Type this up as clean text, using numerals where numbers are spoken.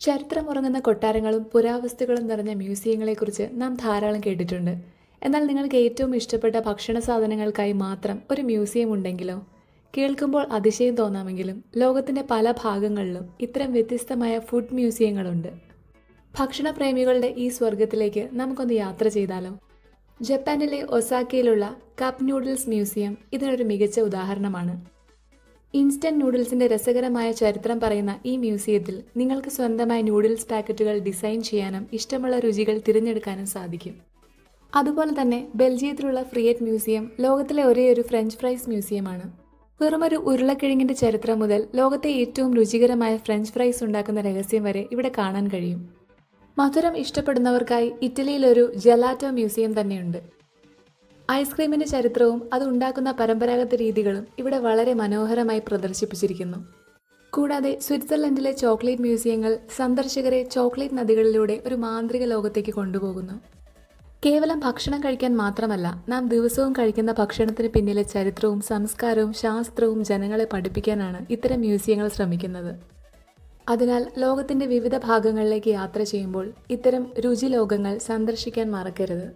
ചരിത്രമുറങ്ങുന്ന കൊട്ടാരങ്ങളും പുരാവസ്തുക്കളും നിറഞ്ഞ മ്യൂസിയങ്ങളെക്കുറിച്ച് നാം ധാരാളം കേട്ടിട്ടുണ്ട്. എന്നാൽ നിങ്ങൾക്ക് ഏറ്റവും ഇഷ്ടപ്പെട്ട ഭക്ഷണ സാധനങ്ങൾക്കായി മാത്രം ഒരു മ്യൂസിയം ഉണ്ടെങ്കിലോ? കേൾക്കുമ്പോൾ അതിശയം തോന്നാമെങ്കിലും ലോകത്തിൻ്റെ പല ഭാഗങ്ങളിലും ഇത്തരം വ്യത്യസ്തമായ ഫുഡ് മ്യൂസിയങ്ങളുണ്ട്. ഭക്ഷണപ്രേമികളുടെ ഈ സ്വർഗത്തിലേക്ക് നമുക്കൊന്ന് യാത്ര ചെയ്താലോ? ജപ്പാനിലെ ഒസാക്കയിലുള്ള കപ്പ് നൂഡിൽസ് മ്യൂസിയം ഇതിനൊരു മികച്ച ഉദാഹരണമാണ്. ഇൻസ്റ്റന്റ് നൂഡിൽസിന്റെ രസകരമായ ചരിത്രം പറയുന്ന ഈ മ്യൂസിയത്തിൽ നിങ്ങൾക്ക് സ്വന്തമായി നൂഡിൽസ് പാക്കറ്റുകൾ ഡിസൈൻ ചെയ്യാനും ഇഷ്ടമുള്ള രുചികൾ തിരഞ്ഞെടുക്കാനും സാധിക്കും. അതുപോലെ തന്നെ ബെൽജിയത്തിലുള്ള ഫ്രിയറ്റ് മ്യൂസിയം ലോകത്തിലെ ഒരേയൊരു ഫ്രഞ്ച് ഫ്രൈസ് മ്യൂസിയമാണ്. വെറുമൊരു ഉരുളക്കിഴങ്ങിന്റെ ചരിത്രം മുതൽ ലോകത്തെ ഏറ്റവും രുചികരമായ ഫ്രഞ്ച് ഫ്രൈസ് ഉണ്ടാക്കുന്ന രഹസ്യം വരെ ഇവിടെ കാണാൻ കഴിയും. മധുരം ഇഷ്ടപ്പെടുന്നവർക്കായി ഇറ്റലിയിലൊരു ജെലാറ്റോ മ്യൂസിയം തന്നെയുണ്ട്. ഐസ്ക്രീമിന്റെ ചരിത്രവും അത് ഉണ്ടാക്കുന്ന പരമ്പരാഗത രീതികളും ഇവിടെ വളരെ മനോഹരമായി പ്രദർശിപ്പിച്ചിരിക്കുന്നു. കൂടാതെ സ്വിറ്റ്സർലൻഡിലെ ചോക്ലേറ്റ് മ്യൂസിയങ്ങൾ സന്ദർശകരെ ചോക്ലേറ്റ് നദികളിലൂടെ ഒരു മാന്ത്രിക ലോകത്തേക്ക് കൊണ്ടുപോകുന്നു. കേവലം ഭക്ഷണം കഴിക്കാൻ മാത്രമല്ല, നാം ദിവസവും കഴിക്കുന്ന ഭക്ഷണത്തിന് പിന്നിലെ ചരിത്രവും സംസ്കാരവും ശാസ്ത്രവും ജനങ്ങളെ പഠിപ്പിക്കാനാണ് ഇത്തരം മ്യൂസിയങ്ങൾ ശ്രമിക്കുന്നത്. അതിനാൽ ലോകത്തിന്റെ വിവിധ ഭാഗങ്ങളിലേക്ക് യാത്ര ചെയ്യുമ്പോൾ ഇത്തരം രുചി ലോകങ്ങൾ സന്ദർശിക്കാൻ മറക്കരുത്.